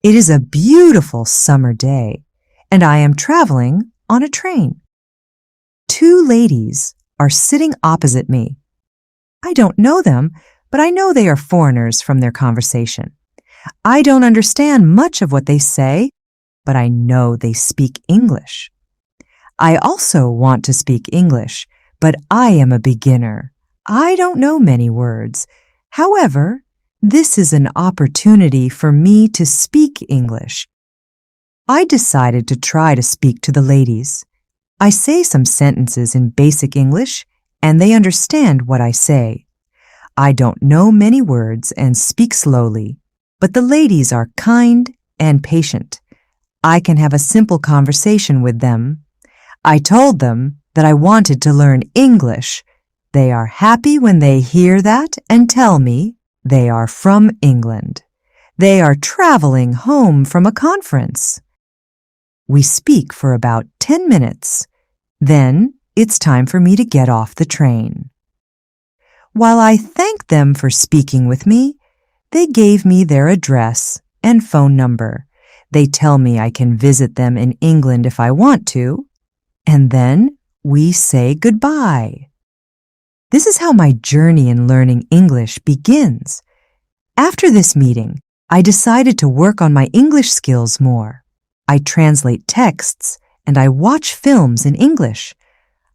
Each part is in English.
It is a beautiful summer day, and I am traveling on a train. Two ladies are sitting opposite me. I don't know them, but I know they are foreigners from their conversation. I don't understand much of what they say, but I know they speak English. I also want to speak English, but I am a beginner. I don't know many words. However, this is an opportunity for me to speak English. I decided to try to speak to the ladies. I say some sentences in basic English, and they understand what I say. I don't know many words and speak slowly, but the ladies are kind and patient. I can have a simple conversation with them. I told them that I wanted to learn English. They are happy when they hear that and tell me they are from England. They are traveling home from a conference. We speak for about 10 minutes. Then it's time for me to get off the train. While I thank them for speaking with me, they gave me their address and phone number. They tell me I can visit them in England if I want to, and then we say goodbye. This is how my journey in learning English begins. After this meeting, I decided to work on my English skills more. I translate texts and I watch films in English.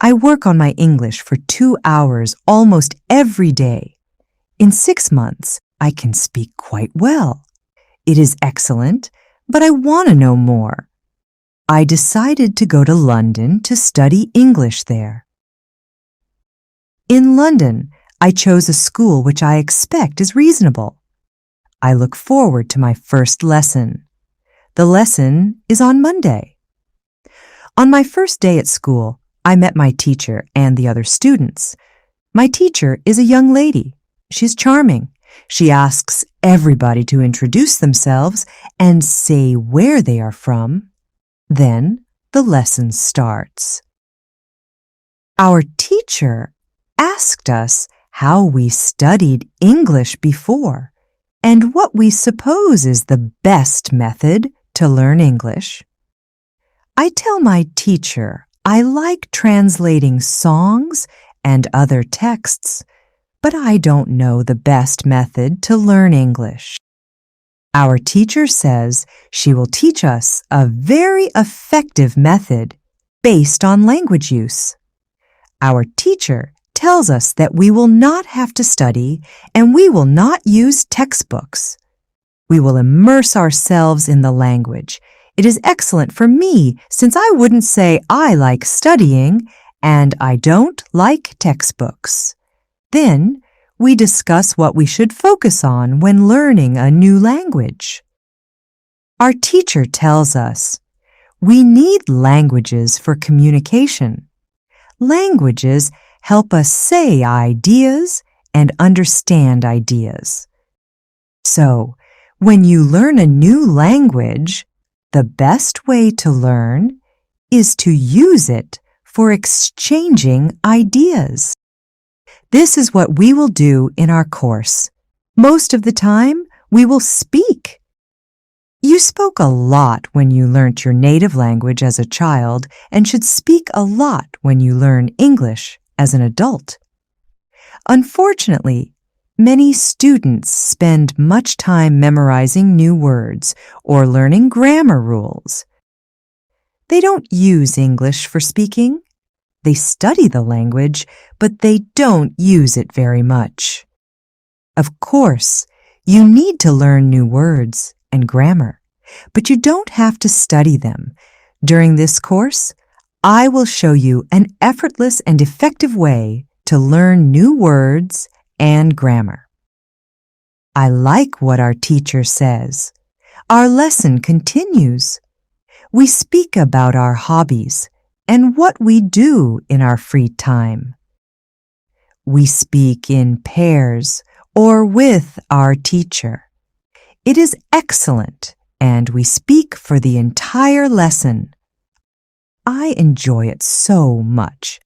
I work on my English for 2 hours almost every day. In 6 months, I can speak quite well. It is excellent, but I want to know more. I decided to go to London to study English there. In London, I chose a school which I expect is reasonable. I look forward to my first lesson. The lesson is on Monday. On my first day at school, I met my teacher and the other students. My teacher is a young lady. She's charming. She asks everybody to introduce themselves and say where they are from. Then the lesson starts. Our teacher asked us how we studied English before and what we suppose is the best method to learn English. I tell my teacher I like translating songs and other texts, but I don't know the best method to learn English. Our teacher says she will teach us a very effective method based on language use. Our teacher tells us that we will not have to study and we will not use textbooks. We will immerse ourselves in the language. It is excellent for me since I wouldn't say I like studying and I don't like textbooks. Then we discuss what we should focus on when learning a new language. Our teacher tells us we need languages for communication. Languages help us say ideas and understand ideas. So, when you learn a new language, the best way to learn is to use it for exchanging ideas. This is what we will do in our course. Most of the time, we will speak. You spoke a lot when you learnt your native language as a child and should speak a lot when you learn English as an adult. Unfortunately, many students spend much time memorizing new words or learning grammar rules. They don't use English for speaking. They study the language, but they don't use it very much. Of course, you need to learn new words and grammar, but you don't have to study them. During this course, I will show you an effortless and effective way to learn new words and grammar. I like what our teacher says. Our lesson continues. We speak about our hobbies and what we do in our free time. We speak in pairs or with our teacher. It is excellent, and we speak for the entire lesson. I enjoy it so much.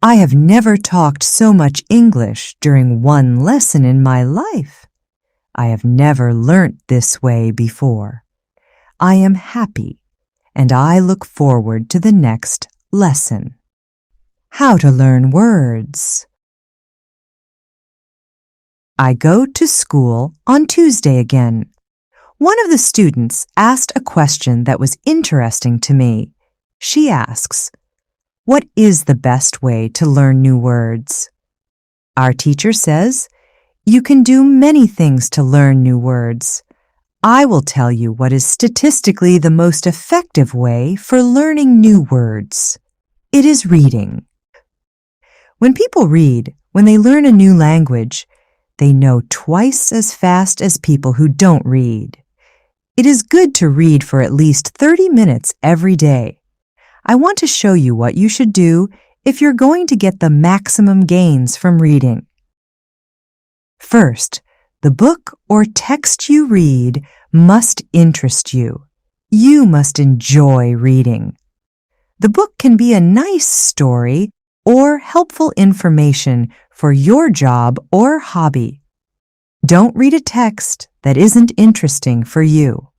I have never talked so much English during one lesson in my life. I have never learnt this way before. I am happy, and I look forward to the next lesson. How to learn words. I go to school on Tuesday again. One of the students asked a question that was interesting to me. She asks, "What is the best way to learn new words?" Our teacher says, "You can do many things to learn new words. I will tell you what is statistically the most effective way for learning new words. It is reading." When people read, when they learn a new language, they know twice as fast as people who don't read. It is good to read for at least 30 minutes every day. I want to show you what you should do if you're going to get the maximum gains from reading. First, the book or text you read must interest you. You must enjoy reading. The book can be a nice story or helpful information for your job or hobby. Don't read a text that isn't interesting for you.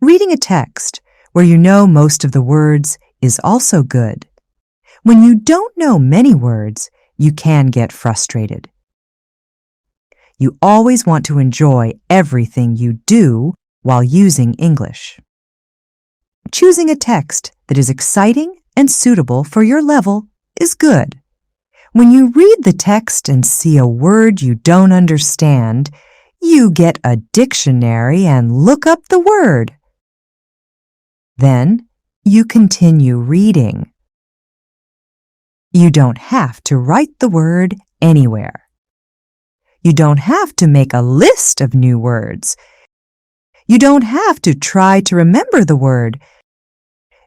Reading a text where you know most of the words is also good. When you don't know many words, you can get frustrated. You always want to enjoy everything you do while using English. Choosing a text that is exciting and suitable for your level is good. When you read the text and see a word you don't understand, you get a dictionary and look up the word. Then you continue reading. You don't have to write the word anywhere. You don't have to make a list of new words. You don't have to try to remember the word.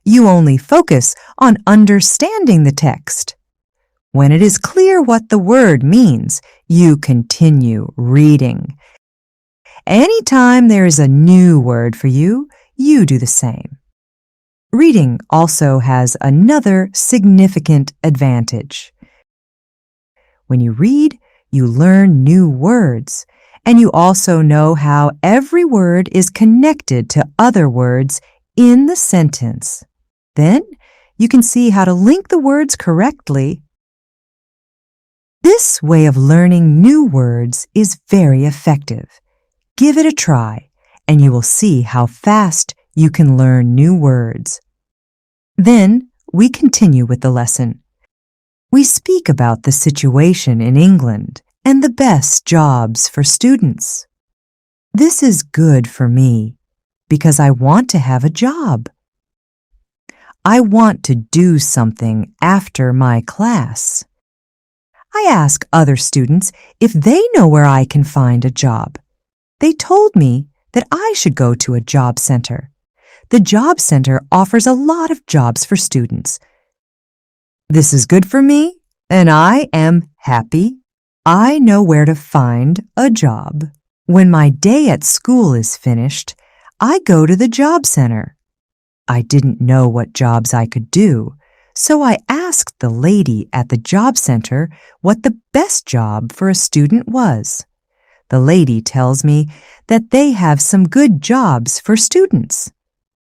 You only focus on understanding the text. When it is clear what the word means, you continue reading. Anytime there is a new word for you, you do the same. Reading also has another significant advantage. When you read, you learn new words, and you also know how every word is connected to other words in the sentence. Then you can see how to link the words correctly. This way of learning new words is very effective. Give it a try, and you will see how fast you can learn new words. Then we continue with the lesson. We speak about the situation in England and the best jobs for students. This is good for me because I want to have a job. I want to do something after my class. I ask other students if they know where I can find a job. They told me that I should go to a job center. The job center offers a lot of jobs for students. This is good for me, and I am happy. I know where to find a job. When my day at school is finished, I go to the job center. I didn't know what jobs I could do, so I asked the lady at the job center what the best job for a student was. The lady tells me that they have some good jobs for students.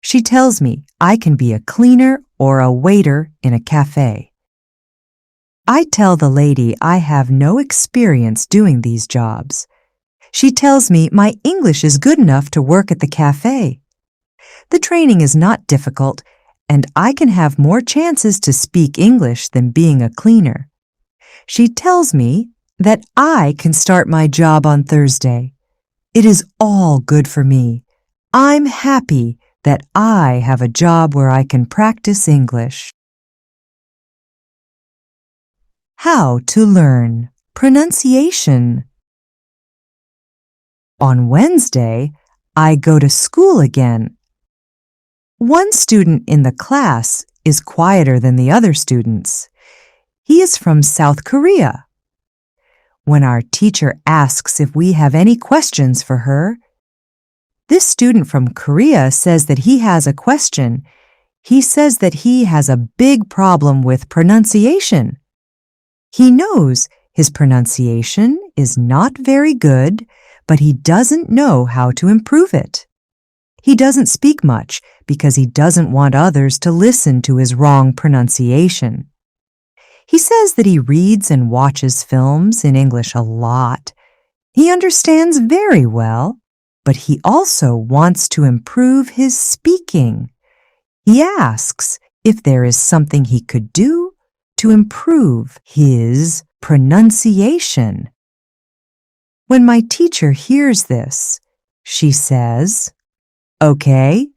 She tells me I can be a cleaner or a waiter in a cafe. I tell the lady I have no experience doing these jobs. She tells me my English is good enough to work at the cafe. The training is not difficult, and I can have more chances to speak English than being a cleaner. She tells me that I can start my job on Thursday. It is all good for me. I'm happy that I have a job where I can practice English. How to learn pronunciation. On Wednesday, I go to school again. One student in the class is quieter than the other students. He is from South Korea. When our teacher asks if we have any questions for her, this student from Korea says that he has a question. He says that he has a big problem with pronunciation. He knows his pronunciation is not very good, but he doesn't know how to improve it. He doesn't speak much because he doesn't want others to listen to his wrong pronunciation. He says that he reads and watches films in English a lot. He understands very well, but he also wants to improve his speaking. He asks if there is something he could do to improve his pronunciation. When my teacher hears this, she says, "Okay,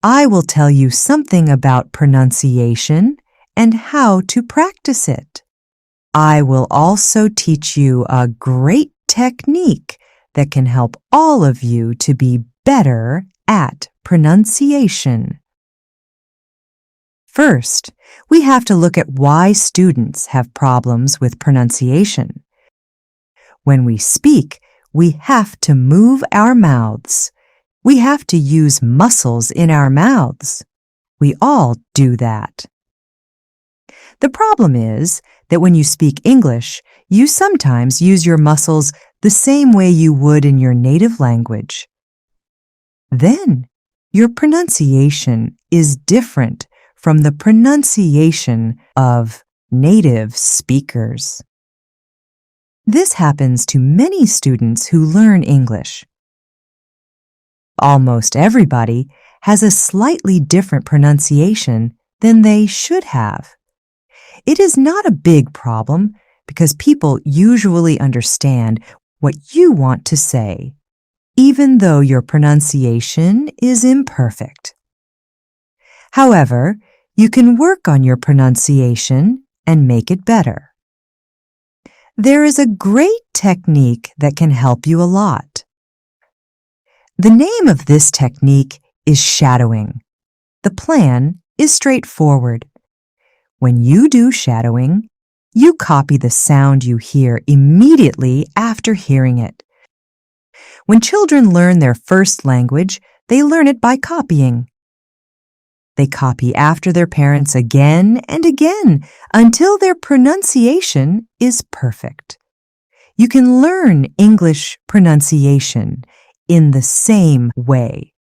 I will tell you something about pronunciation and how to practice it. I will also teach you a great technique that can help all of you to be better at pronunciation." First, we have to look at why students have problems with pronunciation. When we speak, we have to move our mouths. We have to use muscles in our mouths. We all do that. The problem is that when you speak English, you sometimes use your muscles the same way you would in your native language. Then, your pronunciation is different from the pronunciation of native speakers. This happens to many students who learn English. Almost everybody has a slightly different pronunciation than they should have. It is not a big problem because people usually understand what you want to say, even though your pronunciation is imperfect. However, you can work on your pronunciation and make it better. There is a great technique that can help you a lot. The name of this technique is shadowing. The plan is straightforward. When you do shadowing, you copy the sound you hear immediately after hearing it. When children learn their first language, they learn it by copying. They copy after their parents again and again until their pronunciation is perfect. You can learn English pronunciation in the same way.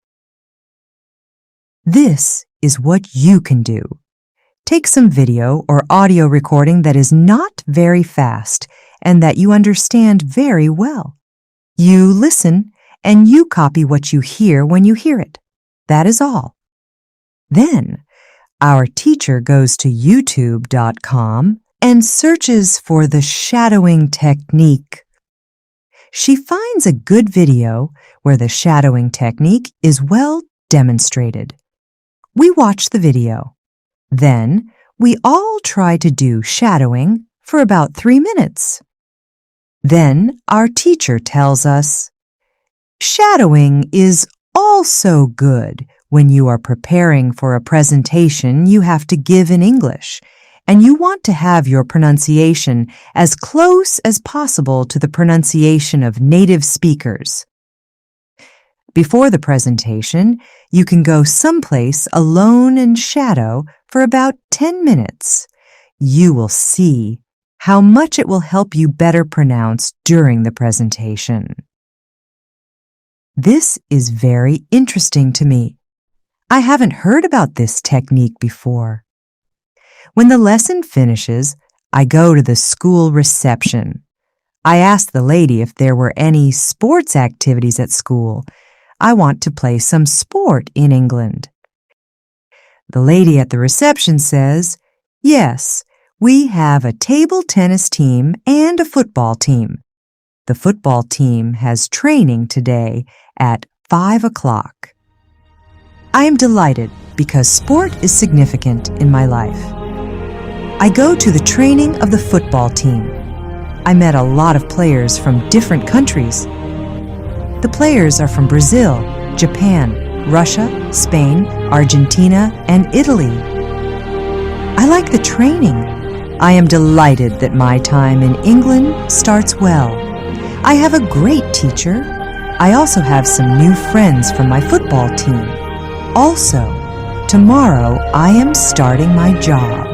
This is what you can do. Take some video or audio recording that is not very fast and that you understand very well. You listen and you copy what you hear when you hear it. That is all. Then, our teacher goes to youtube.com and searches for the shadowing technique. She finds a good video where the shadowing technique is well demonstrated. We watch the video. Then, we all try to do shadowing for about 3 minutes. Then, our teacher tells us, "Shadowing is also good when you are preparing for a presentation you have to give in English, and you want to have your pronunciation as close as possible to the pronunciation of native speakers. Before the presentation, you can go someplace alone and shadow for about 10 minutes. You will see how much it will help you better pronounce during the presentation." This is very interesting to me. I haven't heard about this technique before. When the lesson finishes, I go to the school reception. I ask the lady if there were any sports activities at school. I want to play some sport in England. The lady at the reception says, "Yes, we have a table tennis team and a football team. The football team has training today at 5 o'clock. I am delighted because sport is significant in my life. I go to the training of the football team. I met a lot of players from different countries. The players are from Brazil, Japan, Russia, Spain, Argentina, and Italy. I like the training. I am delighted that my time in England starts well. I have a great teacher. I also have some new friends from my football team. Also, tomorrow I am starting my job."